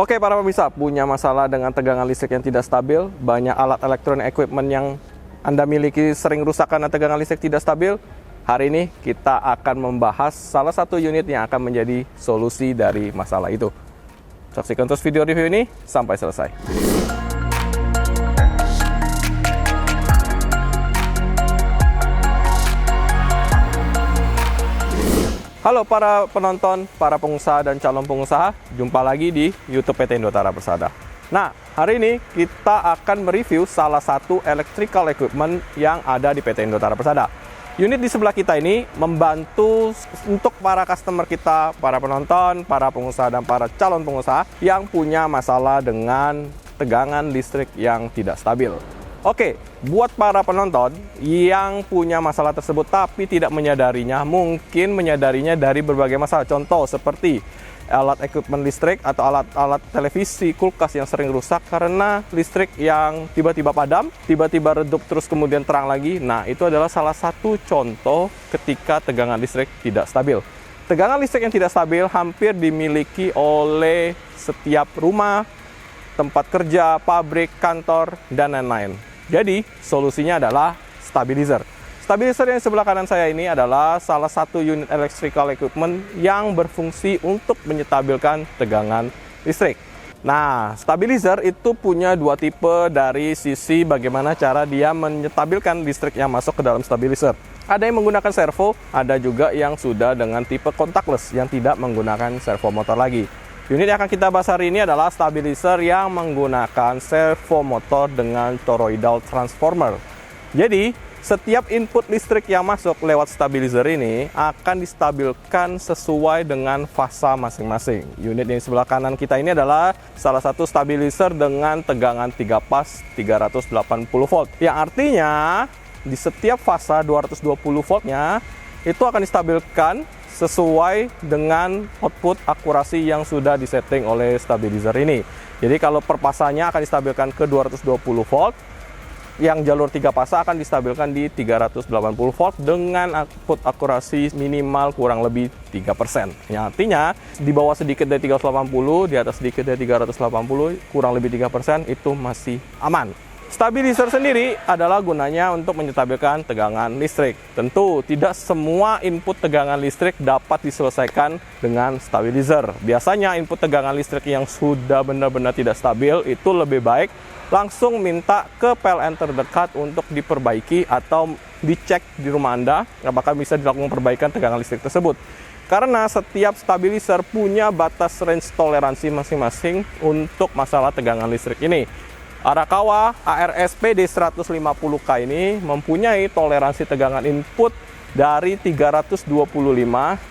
Oke para pemirsa, punya masalah dengan tegangan listrik yang tidak stabil, banyak alat elektronik equipment yang Anda miliki sering rusak karena tegangan listrik tidak stabil. Hari ini kita akan membahas salah satu unit yang akan menjadi solusi dari masalah itu. Saksikan terus video review ini sampai selesai. Halo para penonton, para pengusaha dan calon pengusaha, jumpa lagi di YouTube PT Indotara Persada. Nah, hari ini kita akan mereview salah satu electrical equipment yang ada di PT Indotara Persada. Unit di sebelah kita ini membantu untuk para customer kita, para penonton, para pengusaha dan para calon pengusaha yang punya masalah dengan tegangan listrik yang tidak stabil. Oke, buat para penonton yang punya masalah tersebut tapi tidak menyadarinya, mungkin menyadarinya dari berbagai masalah. Contoh seperti alat equipment listrik atau alat televisi, kulkas yang sering rusak karena listrik yang tiba-tiba padam, tiba-tiba redup terus kemudian terang lagi. Nah, itu adalah salah satu contoh ketika tegangan listrik tidak stabil. Tegangan listrik yang tidak stabil hampir dimiliki oleh setiap rumah, tempat kerja, pabrik, kantor, dan lain-lain. Jadi, solusinya adalah stabilizer. Stabilizer yang sebelah kanan saya ini adalah salah satu unit electrical equipment yang berfungsi untuk menyetabilkan tegangan listrik. Nah, stabilizer itu punya dua tipe dari sisi bagaimana cara dia menyetabilkan listrik yang masuk ke dalam stabilizer. Ada yang menggunakan servo, ada juga yang sudah dengan tipe contactless yang tidak menggunakan servo motor lagi. Unit yang akan kita bahas hari ini adalah stabilizer yang menggunakan servo motor dengan toroidal transformer. Jadi, setiap input listrik yang masuk lewat stabilizer ini akan distabilkan sesuai dengan fasa masing-masing. Unit yang sebelah kanan kita ini adalah salah satu stabilizer dengan tegangan 3 pas 380 volt. Yang artinya, di setiap fasa 220 voltnya itu akan distabilkan sesuai dengan output akurasi yang sudah disetting oleh stabilizer ini. Jadi kalau per pasanya akan distabilkan ke 220 volt, yang jalur 3 pasa akan distabilkan di 380 volt dengan output akurasi minimal kurang lebih 3%. Yang artinya di bawah sedikit dari 380, di atas sedikit dari 380, kurang lebih 3% itu masih aman. Stabilizer sendiri adalah gunanya untuk menyetabilkan tegangan listrik. Tentu tidak semua input tegangan listrik dapat diselesaikan dengan stabilizer. Biasanya input tegangan listrik yang sudah benar-benar tidak stabil itu lebih baik langsung minta ke PLN terdekat untuk diperbaiki atau dicek di rumah Anda apakah bisa dilakukan perbaikan tegangan listrik tersebut. Karena setiap stabilizer punya batas range toleransi masing-masing untuk masalah tegangan listrik ini. Arakawa ARS PD 150K ini mempunyai toleransi tegangan input dari 325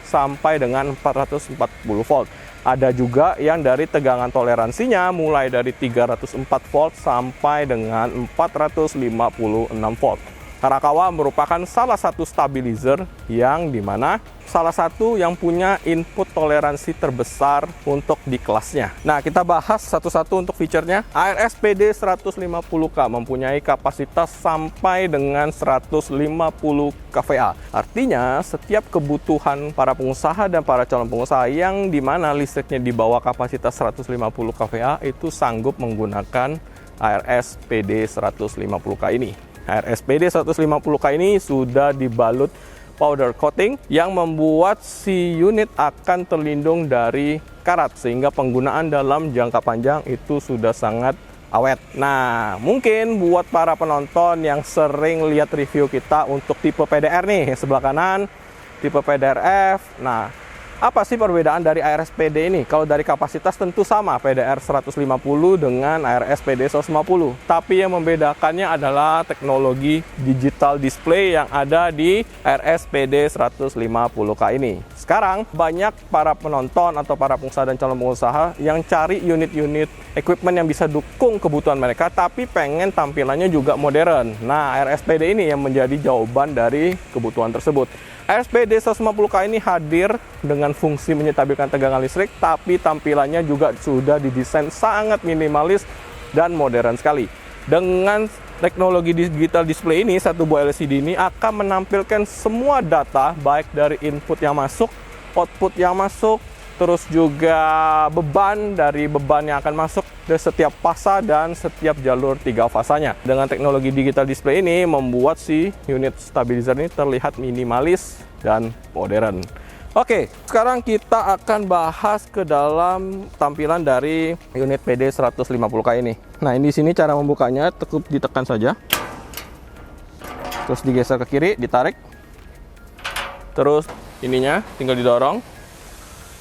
sampai dengan 440 volt. Ada juga yang dari tegangan toleransinya mulai dari 304 volt sampai dengan 456 volt. Arakawa merupakan salah satu stabilizer yang dimana salah satu yang punya input toleransi terbesar untuk di kelasnya. Nah, kita bahas satu-satu untuk fiturnya. ARS PD 150K mempunyai kapasitas sampai dengan 150 kVA. Artinya, setiap kebutuhan para pengusaha dan para calon pengusaha yang dimana listriknya di bawah kapasitas 150 kVA itu sanggup menggunakan ARS PD 150K ini. ARS PD 150K ini sudah dibalut powder coating yang membuat si unit akan terlindung dari karat sehingga penggunaan dalam jangka panjang itu sudah sangat awet. Nah, mungkin buat para penonton yang sering lihat review kita untuk tipe PDR nih, sebelah kanan tipe PDRF. Nah, apa sih perbedaan dari ARS PD ini? Kalau dari kapasitas tentu sama PDR 150 dengan ARS PD 150. Tapi yang membedakannya adalah teknologi digital display yang ada di ARS PD 150K ini. Sekarang banyak para penonton atau para pengusaha dan calon pengusaha yang cari unit-unit equipment yang bisa dukung kebutuhan mereka tapi pengen tampilannya juga modern. Nah, ARS PD ini yang menjadi jawaban dari kebutuhan tersebut. ARS PD 150K ini hadir dengan fungsi menyetabilkan tegangan listrik, tapi tampilannya juga sudah didesain sangat minimalis dan modern sekali. Dengan teknologi digital display ini, satu buah LCD ini akan menampilkan semua data, baik dari input yang masuk, output yang masuk, terus juga beban yang akan masuk dari setiap fasa dan setiap jalur 3 fasanya. Dengan teknologi digital display ini membuat si unit stabilizer ini terlihat minimalis dan modern. Oke, sekarang kita akan bahas ke dalam tampilan dari unit PD 150K ini. Nah, ini di sini cara membukanya cukup ditekan saja. Terus digeser ke kiri, ditarik. Terus ininya tinggal didorong.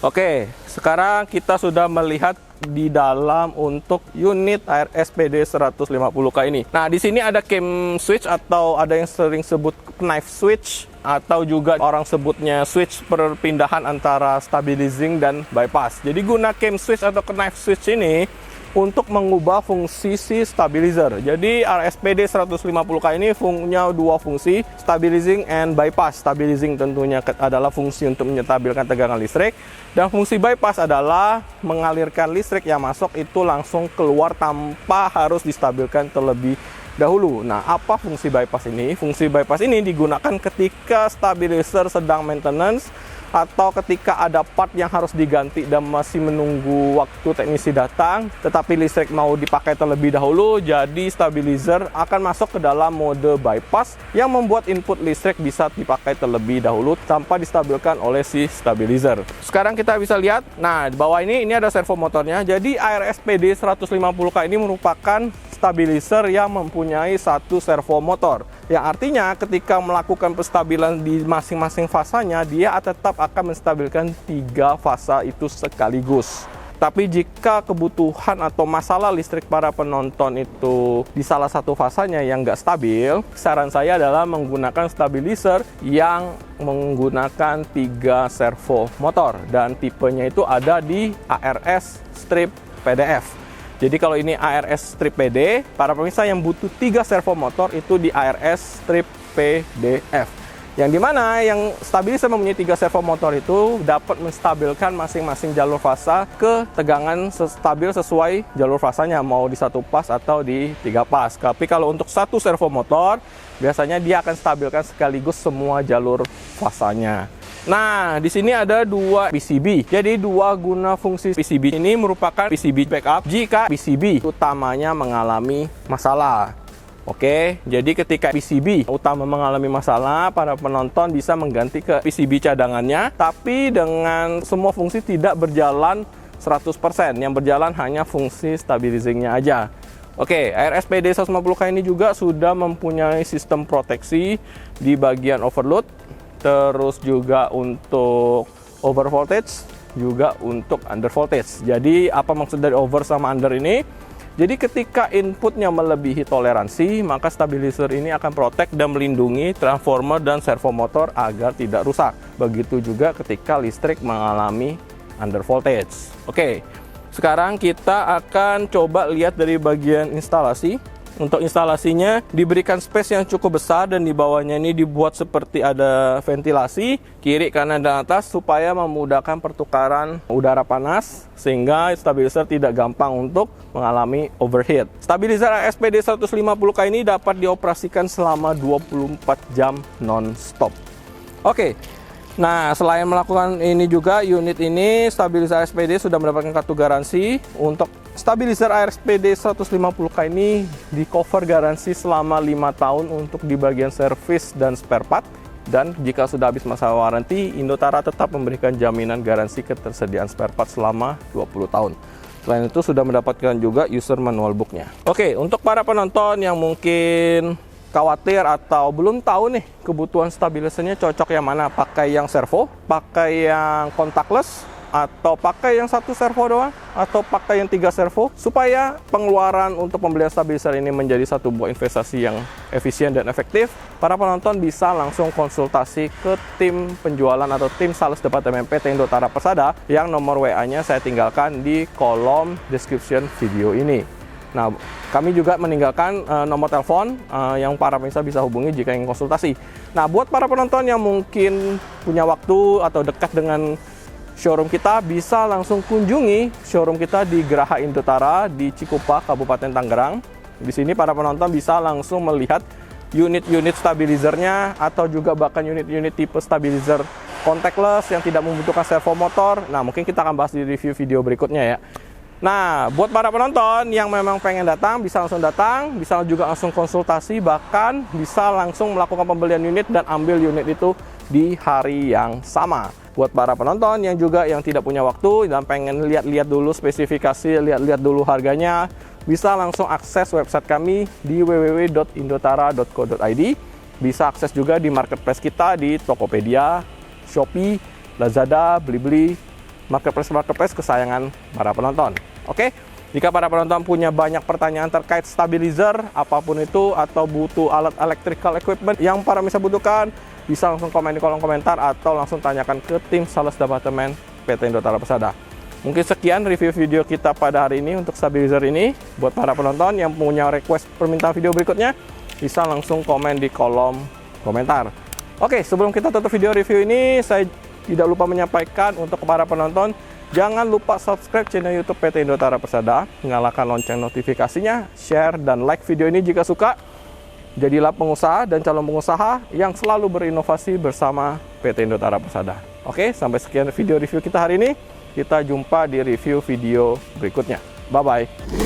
Oke, sekarang kita sudah melihat di dalam untuk unit ARS PD 150K ini. Nah, di sini ada cam switch atau ada yang sering sebut knife switch atau juga orang sebutnya switch perpindahan antara stabilizing dan bypass. Jadi guna cam switch atau knife switch ini untuk mengubah fungsi si stabilizer. Jadi RSPD 150K ini punya 2 fungsi, stabilizing and bypass. Stabilizing tentunya adalah fungsi untuk menstabilkan tegangan listrik, dan fungsi bypass adalah mengalirkan listrik yang masuk itu langsung keluar tanpa harus distabilkan terlebih dahulu. Nah, apa fungsi bypass ini? Fungsi bypass ini digunakan ketika stabilizer sedang maintenance atau ketika ada part yang harus diganti dan masih menunggu waktu teknisi datang, tetapi listrik mau dipakai terlebih dahulu, jadi stabilizer akan masuk ke dalam mode bypass yang membuat input listrik bisa dipakai terlebih dahulu tanpa distabilkan oleh si stabilizer. Sekarang kita bisa lihat, nah di bawah ini ada servo motornya. Jadi ARS PD 150K ini merupakan stabilizer yang mempunyai 1 servo motor, yang artinya ketika melakukan penstabilan di masing-masing fasanya, dia tetap akan menstabilkan 3 fasa itu sekaligus. Tapi jika kebutuhan atau masalah listrik para penonton itu di salah satu fasanya yang nggak stabil, saran saya adalah menggunakan stabilizer yang menggunakan 3 servo motor, dan tipenya itu ada di ARS strip PDF. Jadi kalau ini ARS strip PD, para pemirsa yang butuh 3 servo motor itu di ARS strip PDF. Yang dimana yang stabilizer mempunyai 3 servo motor itu dapat menstabilkan masing-masing jalur fasa ke tegangan stabil sesuai jalur fasanya, mau di 1 pas atau di 3 pas. Tapi kalau untuk 1 servo motor, biasanya dia akan stabilkan sekaligus semua jalur fasanya. Nah, di sini ada 2 PCB. Jadi 2 guna fungsi PCB ini merupakan PCB backup jika PCB utamanya mengalami masalah. Oke, jadi ketika PCB utama mengalami masalah, para penonton bisa mengganti ke PCB cadangannya, tapi dengan semua fungsi tidak berjalan 100%. Yang berjalan hanya fungsi stabilizingnya aja. Oke, ARS PD 150K ini juga sudah mempunyai sistem proteksi di bagian overload, terus juga untuk over voltage, juga untuk under voltage. Jadi apa maksud dari over sama under ini? Jadi ketika inputnya melebihi toleransi, maka stabilizer ini akan protect dan melindungi transformer dan servo motor agar tidak rusak. Begitu juga ketika listrik mengalami under voltage. Oke, sekarang kita akan coba lihat dari bagian instalasi. Untuk instalasinya diberikan space yang cukup besar, dan di bawahnya ini dibuat seperti ada ventilasi kiri, kanan, dan atas supaya memudahkan pertukaran udara panas sehingga stabilizer tidak gampang untuk mengalami overheat. Stabilizer ARSPD 150K ini dapat dioperasikan selama 24 jam non-stop. Oke. Nah, selain melakukan ini juga, unit ini stabilizer ARSPD sudah mendapatkan kartu garansi. Untuk stabilizer ARSPD 150K ini di cover garansi selama 5 tahun untuk di bagian servis dan spare part. Dan jika sudah habis masa waranti, Indotara tetap memberikan jaminan garansi ketersediaan spare part selama 20 tahun. Selain itu sudah mendapatkan juga user manual booknya. Oke, untuk para penonton yang mungkin khawatir atau belum tahu nih kebutuhan stabilizernya cocok yang mana, pakai yang servo, pakai yang contactless, atau pakai yang 1 servo doang, atau pakai yang 3 servo, supaya pengeluaran untuk pembelian stabilizer ini menjadi satu buah investasi yang efisien dan efektif. Para penonton bisa langsung konsultasi ke tim penjualan atau tim sales departemen PT Indotara Persada yang nomor WA-nya saya tinggalkan di kolom description video ini. Nah, kami juga meninggalkan nomor telepon yang para pemirsa bisa hubungi jika ingin konsultasi. Nah, buat para penonton yang mungkin punya waktu atau dekat dengan showroom kita, bisa langsung kunjungi showroom kita di Geraha Indotara di Cikupa, Kabupaten Tangerang. Di sini para penonton bisa langsung melihat unit-unit stabilizernya atau juga bahkan unit-unit tipe stabilizer contactless yang tidak membutuhkan servo motor. Nah, mungkin kita akan bahas di review video berikutnya ya. Nah, buat para penonton yang memang pengen datang, bisa langsung datang, bisa juga langsung konsultasi, bahkan bisa langsung melakukan pembelian unit dan ambil unit itu di hari yang sama. Buat para penonton yang juga yang tidak punya waktu dan pengen lihat-lihat dulu spesifikasi, lihat-lihat dulu harganya, bisa langsung akses website kami di www.indotara.co.id. Bisa akses juga di marketplace kita di Tokopedia, Shopee, Lazada, Blibli, marketplace kesayangan para penonton. Oke, jika para penonton punya banyak pertanyaan terkait stabilizer, apapun itu, atau butuh alat electrical equipment yang para bisa butuhkan, bisa langsung komen di kolom komentar atau langsung tanyakan ke tim sales departemen PT Indotara Persada. Mungkin sekian review video kita pada hari ini untuk stabilizer ini. Buat para penonton yang punya request permintaan video berikutnya, bisa langsung komen di kolom komentar. Oke, sebelum kita tutup video review ini, saya tidak lupa menyampaikan untuk para penonton, jangan lupa subscribe channel YouTube PT Indotara Persada, nyalakan lonceng notifikasinya, share dan like video ini jika suka. Jadilah pengusaha dan calon pengusaha yang selalu berinovasi bersama PT Indotara Persada. Oke, sampai sekian video review kita hari ini. Kita jumpa di review video berikutnya. Bye-bye.